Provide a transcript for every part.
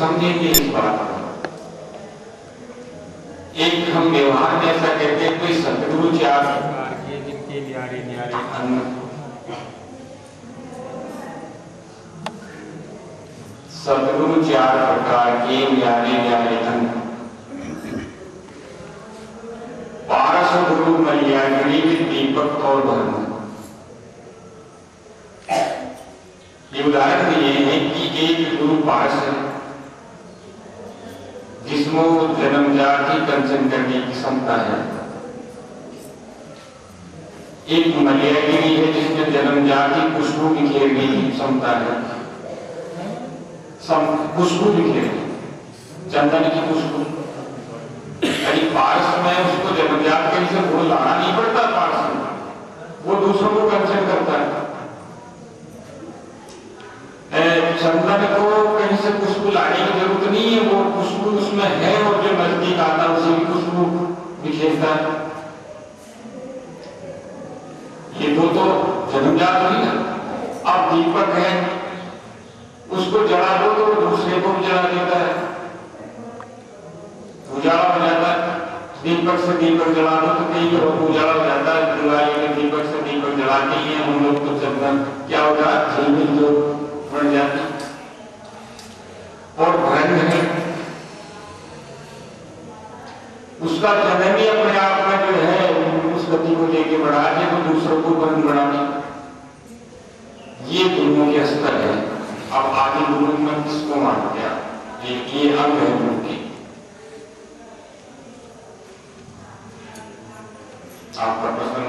समझेंगे इस बात को। एक हम व्यवहार में ऐसा कहते हैं, कोई सतगुरु चार प्रकार के जिनके न्यारे न्यारे अन्न, सतगुरु चार प्रकार के न्यारे न्यारे अन्न, पारस गुरु मल्यागिरी दीपक और धर्म। ये उदाहरण ये है कि एक गुरु पारस है जिसमें जन्मजात ही कंचन करने की क्षमता है, एक मल्यागिरी है जिसमें जन्मजात ही खुशबू बिखेरने की क्षमता है, खुशबू बिखेरने, चंदन की खुशबू। यानी पारस में उसको जन्मजात कहीं से फूल लाना नहीं पड़ता, पारस में वो दूसरों को कंचन करता है। चंदन को कहीं से खुशबू लाने की जरूरत नहीं है, वो खुशबू उसमें है और जो नजदीक आता है उसे भी खुशबू बिखेरता है। ये तो जन्मजात नहीं है। अब दीपक है, उसको जला दो तो वो दूसरे को भी जला देता है, उजाला हो जाता है। दीपक से दीपक जला दो तो कई लोगों को उजाला हो जाता है। दिवाली में दीपक से दीपक जलाते ही हैं हम लोग, तो चंदन क्या होगा, झिलमिल जो बढ़ जाती। और भ्रंग है, उसका जन्म ही अपने आप में जो है उस गति को लेके बढ़ा के तो दूसरों को भ्रंग बढ़ाने। ये गुरुओं के स्तर है। अब आगे गुरु में किसको मान गया, ये अंग है गुरु की। आपका प्रश्न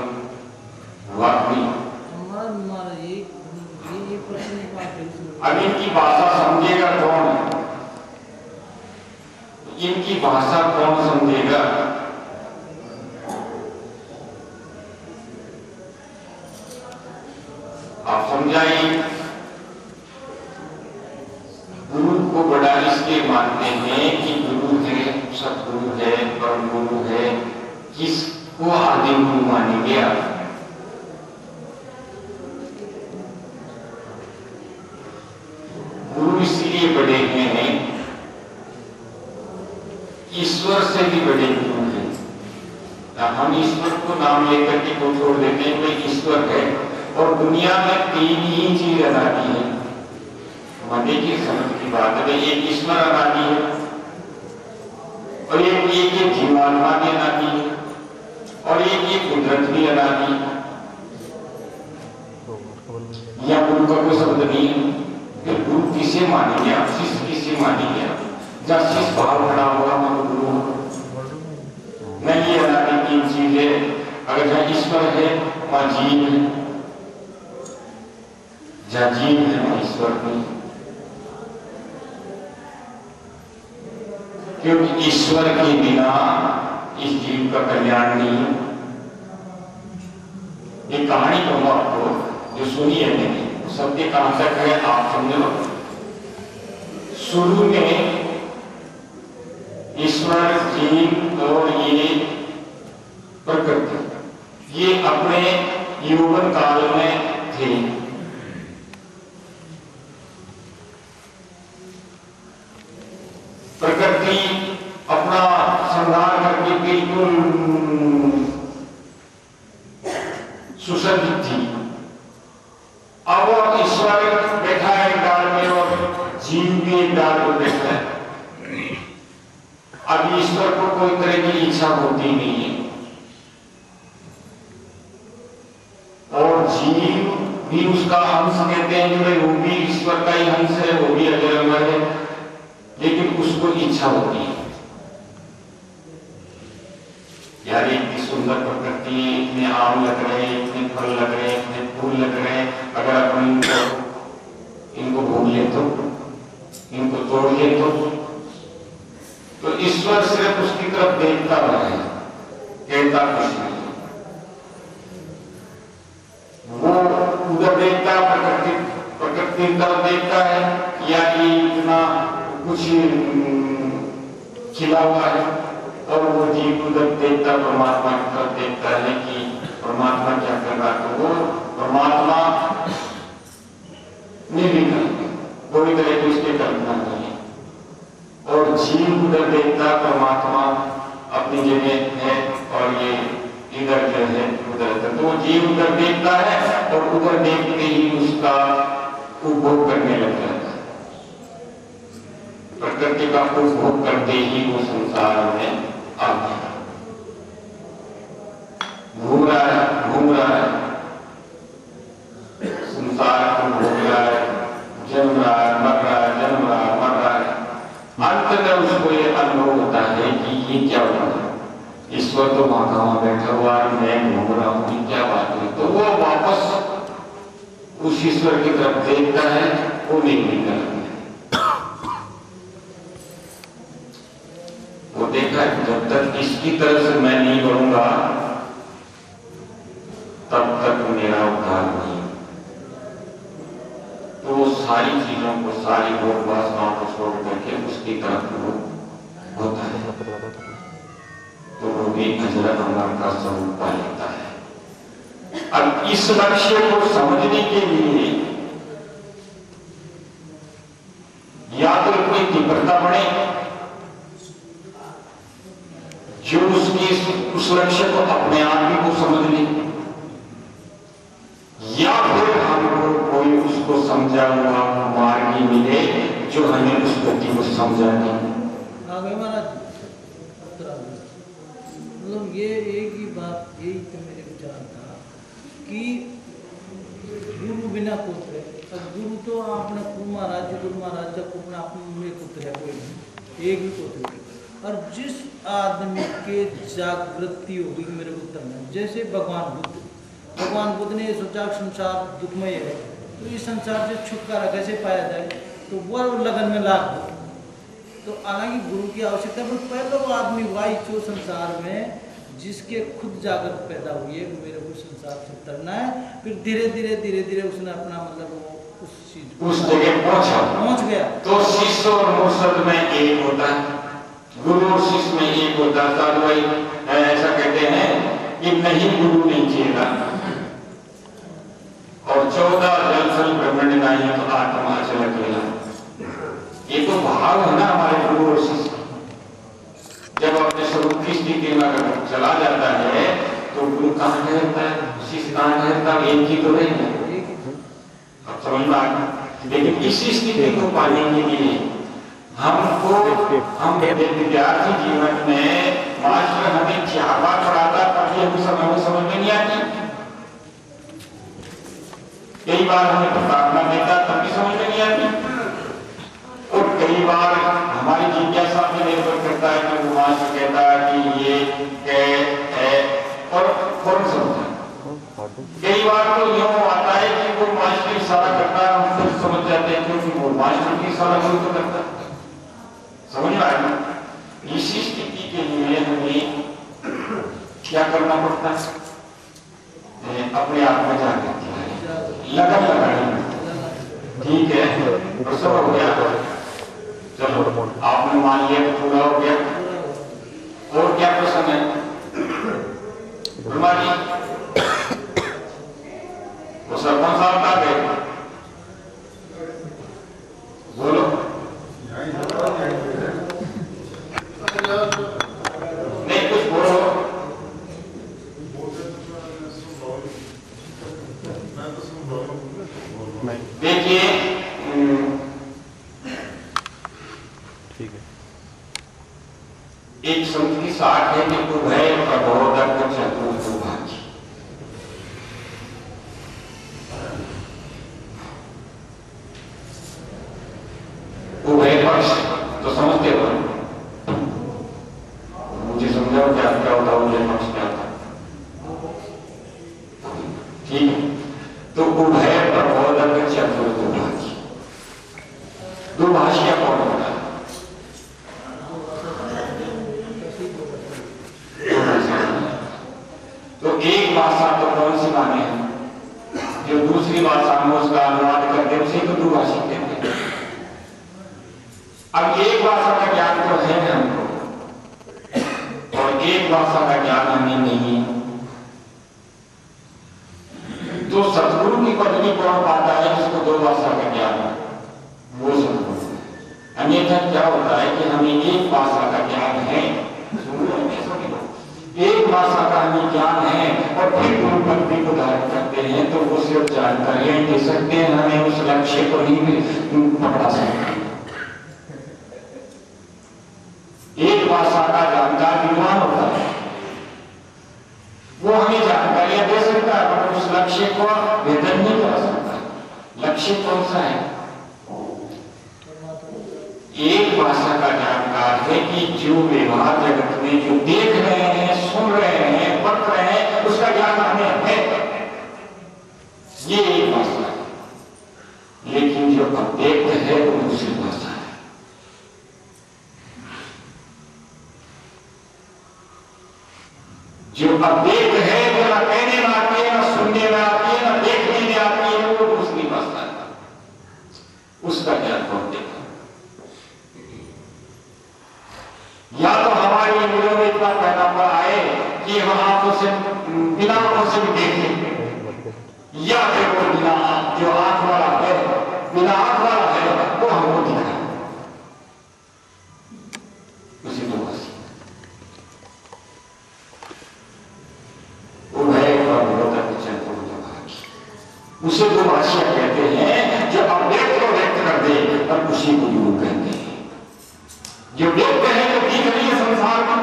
हुआ नहीं? अब इनकी भाषा समझेगा कौन? इनकी भाषा कौन समझेगा? आप समझाइए। गुरु को बड़ा इसलिए मानते हैं कि गुरु है, सतगुरु है, परम गुरु है। किसको आदि गुरु मानेंगे आप? गुरु इसलिए बड़े हैं, ईश्वर से भी बड़े गुरु हैं। हम ईश्वर को नाम लेकर के को छोड़ देते हैं, कोई ईश्वर है और दुनिया में तीन ही चीज अनादि है। मध्य की समझ की बात है, एक ईश्वर अनादि है और एक जीवात्मा भी अनादि है और एक कुदरत भी अनादि है। या गुरु का कोई शब्द नहीं है। फिर गुरु किसे मानेंगे आप, शिष्य किसे मानेंगे आप? जब शिष्य भाव खड़ा होगा मैं गुरु नहीं। ये अनादि तीन चीजें, अगर जहाँ ईश्वर है वहाँ जीव है, जहाँ जीव है वहाँ ईश्वर नहीं। क्योंकि ईश्वर के बिना इस जीव का कल्याण नहीं है। एक कहानी कहूंगा आपको जो सुनी है मैंने, सबके कहां तक है आप समझो। शुरू में ईश्वर, जीव और ये प्रकृति ये अपने यौवन काल में थे। प्रकृति अपना संहार करके बिल्कुल सुसज्जित थी। अब ईश्वर बैठा है डाल में और जीव भी एक डाल में बैठा है। अब ईश्वर को कोई तरह की इच्छा होती नहीं है और जीव भी उसका अंश कहते हैं जो वो भी ईश्वर का ही अंश है, वो भी अजर अमर है, लेकिन उसको इच्छा होती है। यार इतनी सुंदर प्रकृति, इतने आम लग रहे हैं, इतने फल लग रहे हैं, इतने फूल लग रहे हैं, अगर अपन इनको भूल ले तो, इनको तोड़ ले तो ईश्वर सिर्फ उसकी तरफ देखता रहे, कहता कुछ नहीं। वो उधर देखता, प्रकृति तरफ देखता है या ये इतना कुछ खिला हुआ है, और वो जीव उधर देखता, परमात्मा की तरफ देखता है कि परमात्मा क्या कर रहा है। तो वो परमात्मा निर्विकल्प, कोई तरह की उसके कल्पना नहीं है। जीव उधर देखता है, परमात्मा अपनी जगह है और ये इधर जो है उधर, तो वो जीव उधर देखता है और उधर देखते ही उसका उपभोग करने लग जाता है। प्रकृति का उपभोग करते ही वो संसार में आ गया, घूम रहा है संसार को, भोग रहा है, जन्म रहा है, मर रहा है, जन्म रहा है, मर रहा है। अंत में उसको ये अनुभव होता है कि ये क्या हुआ, ईश्वर तो वहां बैठा हुआ है, मैं घूम रहा हूँ, क्या बात है। तो वो वापस उस ईश्वर की तरफ देखता है, वो नहीं करता है। वो देखा जब तक इसकी तरफ से मैं नहीं बढ़ूंगा तब तक मेरा उद्धार नहीं। तो वो सारी चीजों को, सारी भोग वासनाओं को छोड़ करके उसकी तरफ वो होता है, तो वो भी अजर अमर का स्वरूप पा लेता है। अब इस लक्ष्य को समझने के लिए या तो कोई तीव्रता बढ़े जो उसकी उस लक्ष्य को अपने आप ही को समझ ले, या फिर हमको कोई उसको समझा हुआ मार्गी मिले जो हमें उस गति को समझा नहीं। मतलब ये एक ही बात, यही तो मेरे विचार था कि गुरु बिना पुत्र है। अब गुरु तो आपने गुरु महाराज जब अपने पुत्र है कोई नहीं, एक ही पुत्र है। और जिस आदमी के जागृति होगी मेरे पुत्र में, जैसे भगवान बुद्ध ने सोचा संसार दुखमय है, तो इस संसार से छुटकारा कैसे पाया जाए, तो वो लगन में लाग गए। तो हालांकि गुरु की आवश्यकता, पर पहले वो आदमी वाई जो संसार में जिसके खुद जागृत पैदा हुई है, मेरे को संसार से तरना है। फिर धीरे धीरे उसने अपना मतलब उस चीज उस जगह पहुंच गया। तो शिष्य और मुर्शद में एक होता है, गुरु और शिष्य में एक होता है। साधु भाई ऐसा कहते हैं कि नहीं गुरु नहीं चेला, और 14 जलफल ब्रह्मण्ड नहीं तो आत्मा चल अकेला। ये तो भाव है ना हमारे गुरु और शिष्य। जब अपने स्वरूप की स्थिति में अगर चला जाता है तो गुरु कहाँ ठहरता है, शिष्य कहाँ ठहरता है, एक ही तो नहीं है। अब समझ में आ गया। लेकिन इसी स्थिति को पाने के लिए हम विद्यार्थी जीवन में मास्टर हमें क्या बात पढ़ाता, कभी हमें समझ में नहीं आती। कई बार हमें प्रार्थना देता तब भी समझ में नहीं आती, और कई बार हमारी जिज्ञासा में निर्भर करता है कि वो मास्टर कहता है कि ये है और कौन समझता है। कई बार तो यूं आता है कि वो मास्टर इशारा करता है, हम खुद समझ जाते हैं क्योंकि वो मास्टर की इशारा कोई तो करता है। समझ में आया? इसी स्थिति के लिए हमें क्या करना पड़ता है, अपने आप में जाकर लगन लगानी। ठीक है, तो सब हो गया। चलो आपने मान लिया तो पूरा हो गया। और क्या प्रश्न है हमारी? वो सरपंच साहब आ गए, बोलो। नहीं कुछ बोलो। देखिए एक संत की साठ है कि उभय प्रबोधक चतुर्भागी। उभय पक्ष तो समझते हो, मुझे समझाओ क्या क्या होता है उभय पक्ष क्या होता है। ठीक है, तो उभय प्रबोधक चतुर्भागी, दो भाषिया कौन होता है? तो एक भाषा तो कौन सी माने हैं, जो दूसरी भाषा में उसका अनुवाद करते हैं उसे तो दुभाषी कहते हैं। अब एक भाषा का ज्ञान तो है हमको और एक भाषा का ज्ञान हमें नहीं है। तो सतगुरु की पदवी कौन पाता है जिसको दो भाषा का ज्ञान है, वो सतगुरु है। अन्यथा क्या होता है कि हमें एक भाषा का ज्ञान है, एक भाषा का हमें ज्ञान है और फिर गुरु भक्ति को धारण करते हैं तो वो सिर्फ जानकारियां दे सकते हैं, हमें उस लक्ष्य को नहीं पकड़ा सकते। एक भाषा का जानकार विद्वान होता है, वो हमें जानकारियां दे सकता है पर उस लक्ष्य को वेदन नहीं करा सकता। लक्ष्य कौन सा है? एक भाषा का जानकार है कि जो व्यवहार जगत में जो देख रहे हैं, सुन रहे हैं, पढ़ रहे हैं, उसका ज्ञान हमें है, ये एक भाषा है। लेकिन जो अव्यक्त है वो दूसरी भाषा है। जो अव्यक्त है वो ना कहने में आती है, ना सुनने में आती है, ना देखने में आती है, वो दूसरी भाषा है। उसका ज्ञान कौन देगा? या तो हमारी इंद्रियों में इतना पैदा हुआ है कि हम आंखों से बिना आंखों से भी देख लेंगे, या फिर वो बिना जो आंख वाला है, बिना आंख वाला है, वो हमको दिखाए। उसी दो भाषा वो है और होता है, उसे दो भाषा कहते हैं। जो अव्यक्त को व्यक्त कर दे और उसी को योग कहते हैं। जो व्यक्त है जो दिख रही है संसार में,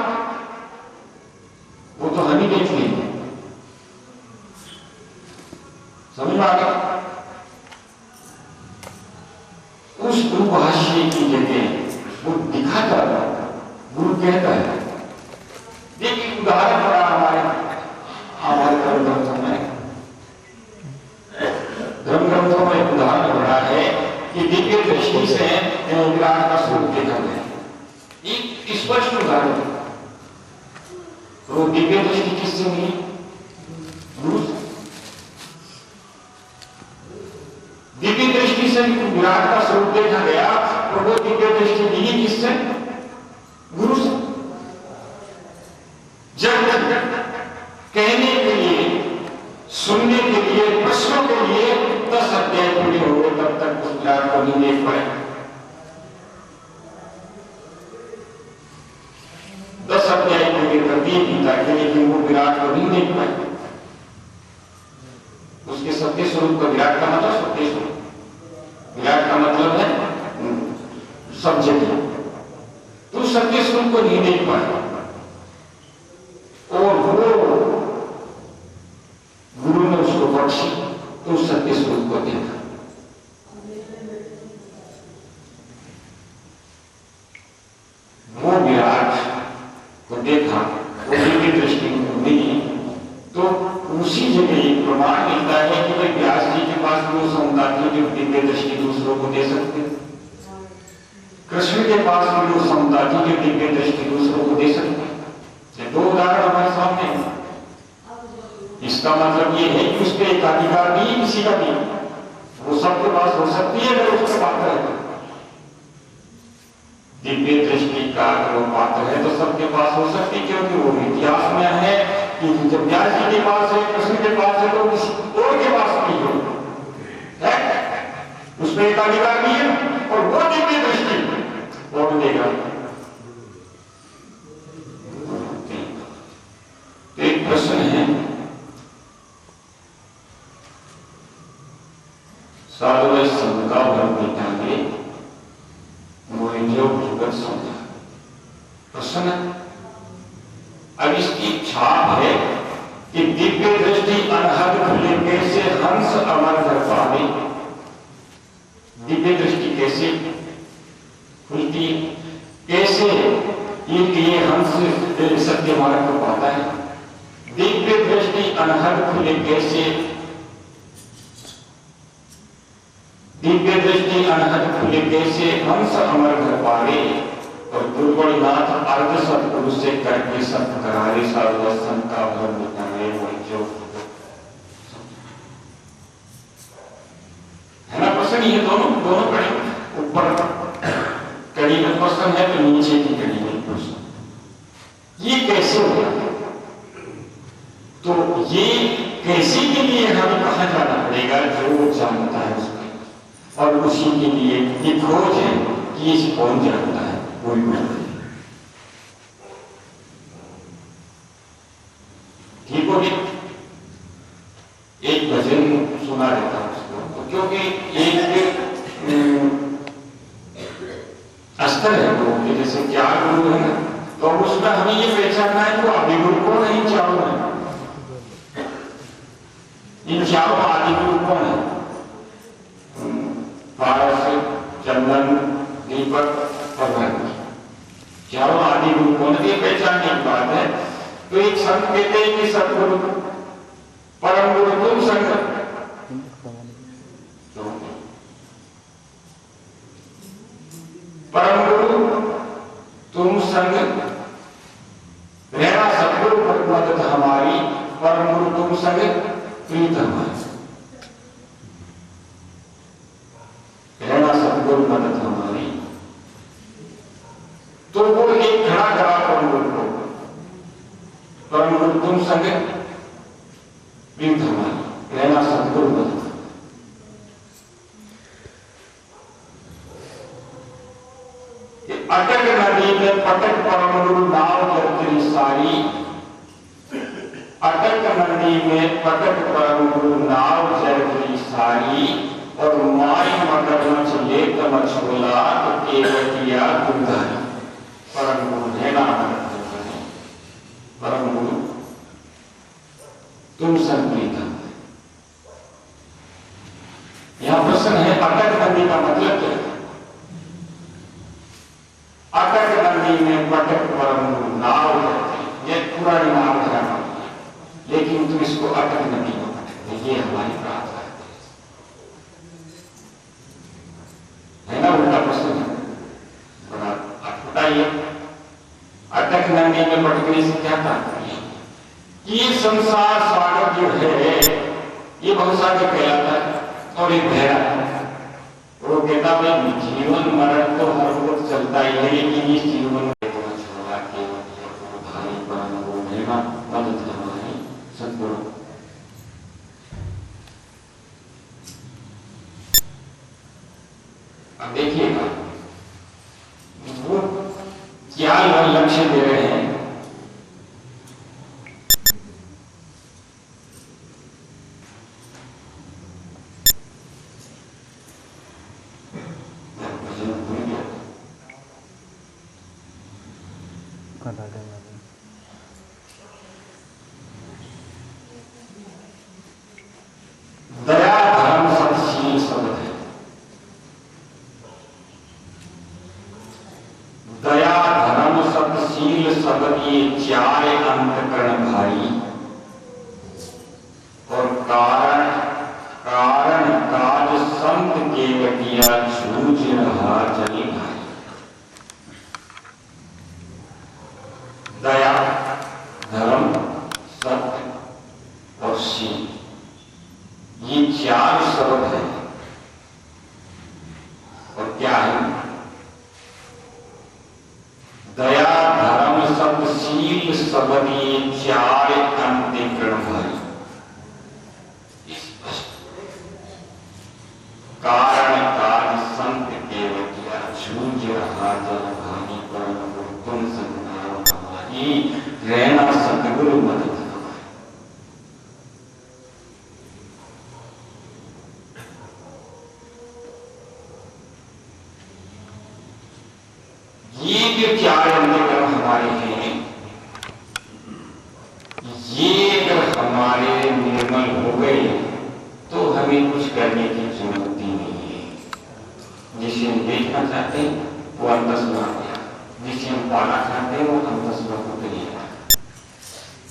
वो तो हम ही देख लेंगे। समझ में आ गया? उस दुभाषी की जगह वो दिखाता है, गुरु कहता है। देखिए उदाहरण पड़ा हमारे धर्म ग्रंथों में, धर्म ग्रंथों में एक उदाहरण पड़ा है कि दिव्य दृष्टि से विराट का स्वरूप देखा गया। एक स्पष्ट उदाहरण, तो दिव्य दृष्टि किससे मिली? गुरु से। दिव्य दृष्टि से विराट का स्वरूप देखा गया, तो वो दिव्य दृष्टि मिली किससे? गुरु से। जब कहने के लिए, सुनने के लिए, प्रश्नों के लिए 10 अध्याय पूरे हो गए, तब तक उस विराट को नहीं देख पाए। 10 अध्याय पूरे कर दिए गीता के, लेकिन वो विराट को नहीं देख पाए। उसके सत्य स्वरूप का, विराट का मतलब सत्य स्वरूप, विराट का मतलब है सब जगह, तो सत्य स्वरूप को नहीं देख पाए। और वो गुरु ने उसको बख्शी तो सत्य स्वरूप को देखा। वो विराट को देखा, वो दिव्य दृष्टि मिली, तो उसी जगह एक प्रमाण मिलता है कि भाई व्यास जी के पास वो क्षमता थी जो दिव्य दृष्टि दूसरों को दे सकते। कृष्ण के पास भी वो क्षमता थी जो दिव्य दृष्टि दूसरों को दे सकते। ये दो उदाहरण हमारे सामने हैं। इसका मतलब ये है कि उसके एक अधिकार नहीं है किसी का भी, वो सबके पास हो सकती है अगर उसका पात्र है। दिव्य दृष्टि का अगर वो पात्र है तो सबके पास हो सकती है, क्योंकि वो इतिहास में है कि जब व्यास जी के पास है, कृष्ण के पास है, तो किसी और के पास नहीं हो है, उसमें एक अधिकार नहीं है। और वो दिव्य दृष्टि कौन देगा? तो एक प्रश्न है, साधु संघ का वर्ग निकाले मोहे जो भगवत समझा। प्रश्न, अब इसकी छाप है कि दिव्य दृष्टि अनहद खुले से हंस अमर कर पावे। दिव्य दृष्टि कैसे खुलती, कैसे ये हंस सत्य मार्ग को पाता है? दिव्य दृष्टि अनहद खुले कैसे, दिव्य दृष्टि अनहद खुले कैसे हंस अमर घर पावे। और दुर्गुणनाथ अर्ध सतगुरु से करके सत करारे, साधु संत का भर मिटावे वही जो है ना। प्रश्न ये दोनों कड़ी, ऊपर कड़ी में प्रश्न है तो नीचे की कड़ी में प्रश्न, ये कैसे होगा? तो ये कैसे के लिए हमें कहा जाना पड़ेगा? जो जानता है उसको, और उसी के लिए ये खोज है ये कौन जानता है, कोई नहीं। ठीक हो गया। एक भजन सुना देता हूं उसको, क्योंकि एक स्तर है गुरु के, जैसे क्या गुरु है ना, तो उसमें हमें ये पहचानना है कि आदि गुरु कौन है, इन चारों है, इन चारों आदि गुरु कौन है, पारस, चंदन, दीपक और भैरव, चारों आदि गुरु कौन है, ये पहचानने की बात है। तो एक संत कहते हैं कि सतगुरु परम गुरु तुम संग, परम गुरु तुम संग रहना, सतगुरु मदद हमारी, परम गुरु तुम संग प्रीत हमारी, रहना सतगुरु मदद हमारी। तो वो एक खड़ा करा परम गुरु को, परम गुरु तुम संग प्रीत हमारी, रहना सतगुरु मदद। अटक नदी में पटक परम गुरु नाव जरती सारी, अटक नदी में पटक परम गुरु नाव जरती सारी, और माई मगरमच्छ लेत मछोला तो केवटिया गुरधारी, परम गुरु रहना मदद, परम गुरु तुम संप्रीत। यहां प्रश्न है अटक नदी का मतलब क्या है? अटक नदी में पटक परम गुरु नाव करते, ये पुरानी नाव है, लेकिन तुम इसको अटक नदी में पटक, ये हमारी प्रार्थना है ना, उल्टा प्रश्न है बड़ा। आप बताइए अटक नदी में पटकने से क्या तात्पर्य है? ये संसार सागर जो है ये बहुसागर कहलाता है, और एक बहरा है। वो कहता भाई जीवन मरण तो हर वक्त चलता ही है, लेकिन इस जीवन में छोड़ा के भाई परम गुरु रहना मदद हमारी, सतगुरु। अब देखिएगा वो क्या लक्ष्य दे रहे हैं। दया धर्म सतशील शब्द है। दया धर्म सतशील शब्द ये चार अंतकरण भाई, और कारण कारण काज संत केवटिया जूझ रहा जनी भाई। दया धर्म सत्य और शील, ये चार शब्द है। और क्या है? दया धर्म सत्य शील शब्द ये चार अंतकरण भाई। कारण काज संत केवटिया जूझ रहा जन भाई, परम गुरु तुम संग हमारी, रहना सतगुरु मदद। ये जो चार अंतकरण हमारे हैं, ये अगर हमारे निर्मल हो गए तो हमें कुछ करने की जरूरत ही नहीं है। जिसे हम देखना चाहते हैं वो अंतस्मरण हो गया, जिसे हम पाना चाहते हैं वो अंतस्मरण हो गया।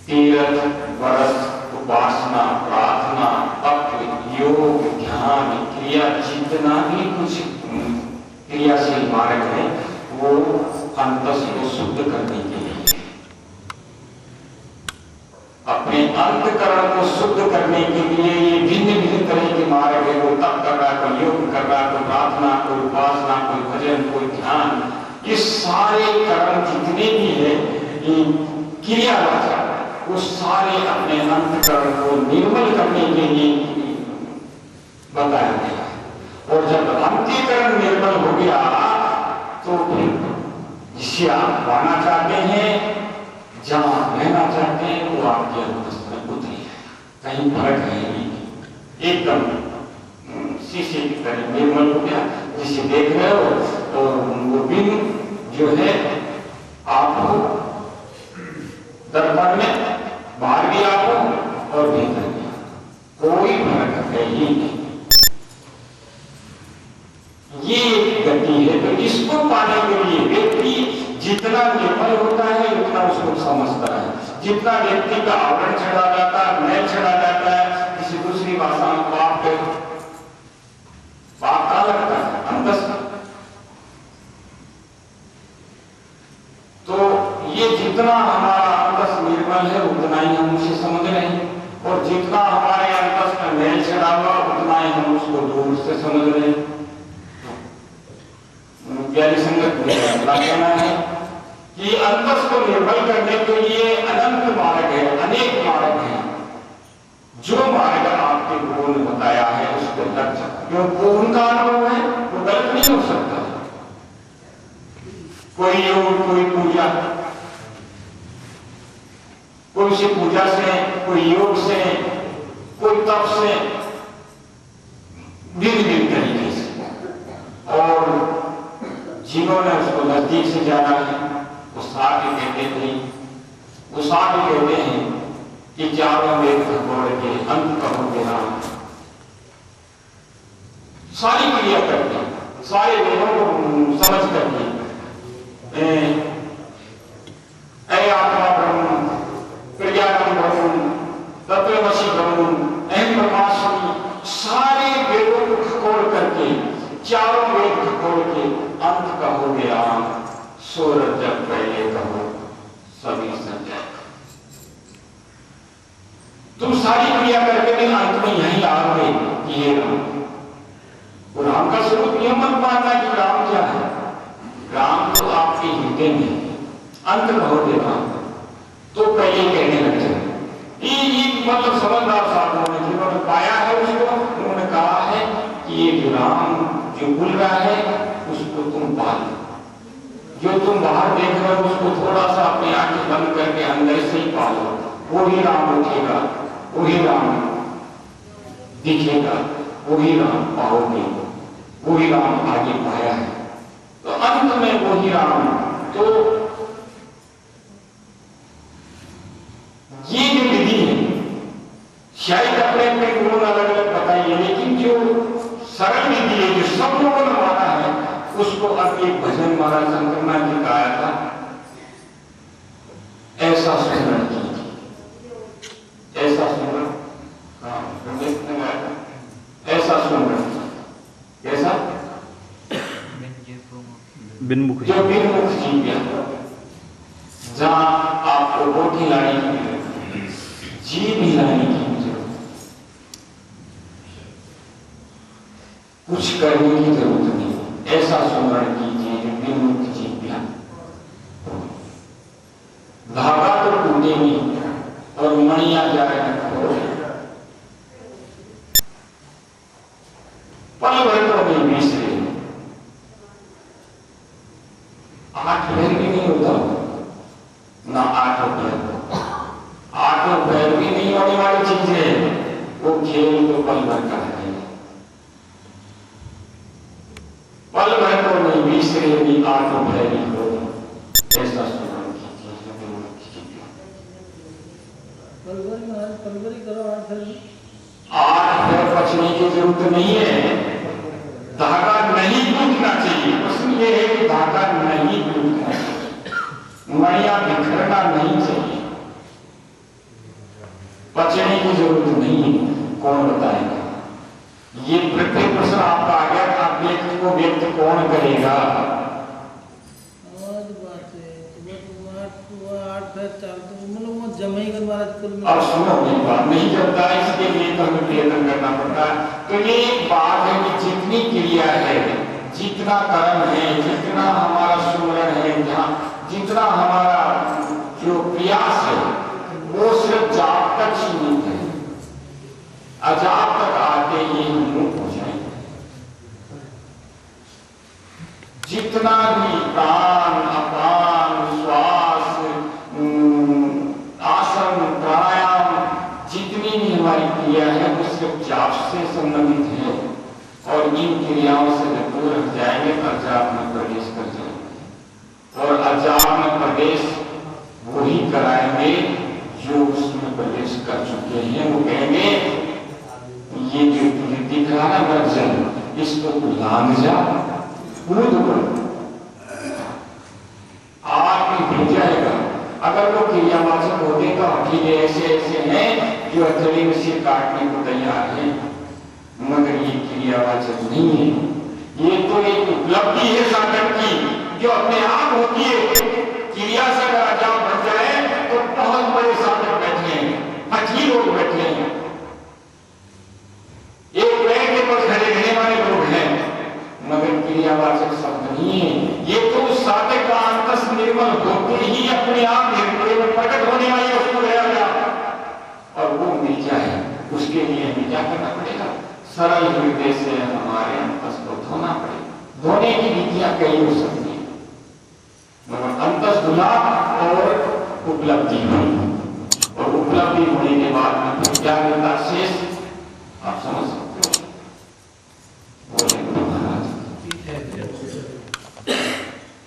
तीर्थ व्रत उपासना प्रार्थना तप योग ध्यान क्रिया जितना भी कुछ क्रियाशील मार्ग है वो अंतस को शुद्ध करने के लिए, अपने अंतकरण को शुद्ध करने के लिए ये भिन्न भिन्न तरह के मार्ग है। वो तप कर रहा, कोई योग कर रहा, कोई प्रार्थना, कोई उपासना, कोई भजन, कोई ध्यान, ये सारे कर्म जितने भी है ये क्रिया वो सारे अपने अंतकरण को निर्मल करने के लिए बताया गया। और जब अंतकरण निर्मल हो गया तो फिर जिसे आप पाना चाहते हैं, जहां आप रहना चाहते हैं, वो आपके अंतस में उतरी है, कहीं फर्क है नहीं, एकदम शीशे की तरह निर्मल हो गया। जिसे देख रहे हो और वो बिन जो है आप हो, दर्पण में बाहर भी आप हो और भीतर भी, कोई फर्क है ही नहीं। ये गति है। तो इसको पाने के लिए व्यक्ति जितना निर्मल होता है उतना उसको समझता है। जितना व्यक्ति का आवरण चढ़ा जाता है, मैल चढ़ा जाता है, किसी दूसरी भाषा में पाप का लगता है अंतस। तो ये जितना हमारा अंतस निर्मल है उतना ही हम उसे समझ रहे हैं, और जितना हमारे अंतस में मैल चढ़ा हुआ उतना ही हम उसको दूर से समझ रहे हैं। प्यारी संगत मेरा कहना है कि अंतस को निर्मल करने के लिए अनंत मार्ग है, अनेक मार्ग हैं। जो मार्ग आपके गुरुओं ने बताया है उस पर लग सकता, क्योंकि उनका अनुभव है, वो गलत नहीं हो सकता। कोई योग, कोई पूजा, कोई से पूजा से, कोई योग से, कोई तप से, भिन्न तरीके से, और जिन्होंने उसको नजदीक से जाना है वो साथ कहते थे, वो साथ कहते हैं कि चारों वेद खगोल के अंत कहोगे राम। सारी क्रिया करके, सारे वेदों को समझ करके, आत्मा ब्रह्म, प्रज्ञानम ब्रह्म, तत्वमसि ब्रह्म, अहम ब्रह्मास्मि, सारे वेदों को खगोल करके, चारों वेद खगोल के अंत कहोगे राम। सूरज जब पहले कहो सभी संजय। तुम सारी क्रिया करके भी अंत में यही आओगे कि ये राम। राम का स्वरूप यह मत मानना कि राम क्या है, राम तो आपके हृदय में। अंत कहोगे राम तो पहले कहने लग जाए। मतलब समझदार साधुओं ने जिन्होंने पाया है उसको, उन्होंने कहा है कि ये जो राम जो बोल रहा है उसको तुम पालो। जो तुम बाहर देख रहे हो उसको थोड़ा सा अपनी आंखें बंद करके अंदर से ही पालो। वही राम उठेगा, वही राम दिखेगा, वही राम पाओगे, वही राम आगे पाया है। तो अंत में वही राम। तो ये जो विधि है, शायद अपने अपने गुरु अलग अलग बताइए, लेकिन जो सरल विधि है, जो सब लोगों ने माना है, उसको अब एक भजन महाराज शंकरनाथ जी का आया था, ऐसा सुमरण कीजिए, ऐसा सुमरण, ऐसा सुमरण, कैसा बिनमुख, जो बिनमुख जी गया, जहां आपको रोटी लाने की जरूरत, जीव हिलाने की जरूरत, कुछ करने की जरूरत नहीं। ऐसा सुमरण कीजिए जो बिनमुख जी गया। धागा तो टूटेगी और मणिया जाएगा खोए, पल भर तो नहीं बिसरे। 8 पहर भी नहीं होता ना, 8 पहर, 8 पहर भी नहीं होने वाली चीज है वो खेल। तो पल भर का है, पल भर तो नहीं बिसरे भी 8 पहर ही हो। ऐसा सुमरण कीजिए। पलवरी करो 8 पहर बचने की जरूरत नहीं है। धागा नहीं टूटना चाहिए, प्रश्न ये है कि धागा नहीं टूटना चाहिए, मणिया बिखरना नहीं चाहिए, बचने की जरूरत नहीं है। कौन बताएगा? ये प्रत्येक प्रश्न आपका आ गया, आप व्यक्ति को व्यक्त कौन करेगा? अब सुनो, मेरी बात नहीं चलता, इसके लिए तो हमें प्रयत्न करना पड़ता है। तो ये एक बात है कि जितनी क्रिया है, जितना कर्म है, जितना हमारा सुमरण है, जहाँ जितना हमारा जो प्रयास है, वो सिर्फ जाप तक सीमित है। अजाप तक आते ही हम मुक्त हो जाएंगे। जितना भी सुख लांग जा कूद पड़, आत्म मिल जाएगा। अगर वो क्रियावाचक होते तो अकेले ऐसे ऐसे हैं जो हथेली में सिर काटने को तैयार हैं, मगर ये क्रियावाचक नहीं है। ये तो एक उपलब्धि है साधक की जो अपने आप होती है। क्रिया से अगर राजा बन जाए तो बहुत बड़े साधक बैठे हैं, हठी लोग बैठे हैं, एक पैर के पर खड़े रहने वाले लोग हैं, मगर क्रियावाचक शब्द नहीं है। ये तो साधक का अंतस निर्मल होते ही अपने आप हृदय में प्रकट होने वाली वस्तु रहेगा और वो मिल जाए, उसके लिए हमें क्या करना पड़ेगा? सरल हृदय से हमारे अंतस को धोना पड़ेगा। धोने की विधियां कई हो सकती है, मगर अंतस धुला और उपलब्धि हुई, और उपलब्धि होने के बाद क्या मिलता शेष आप समझ सकते।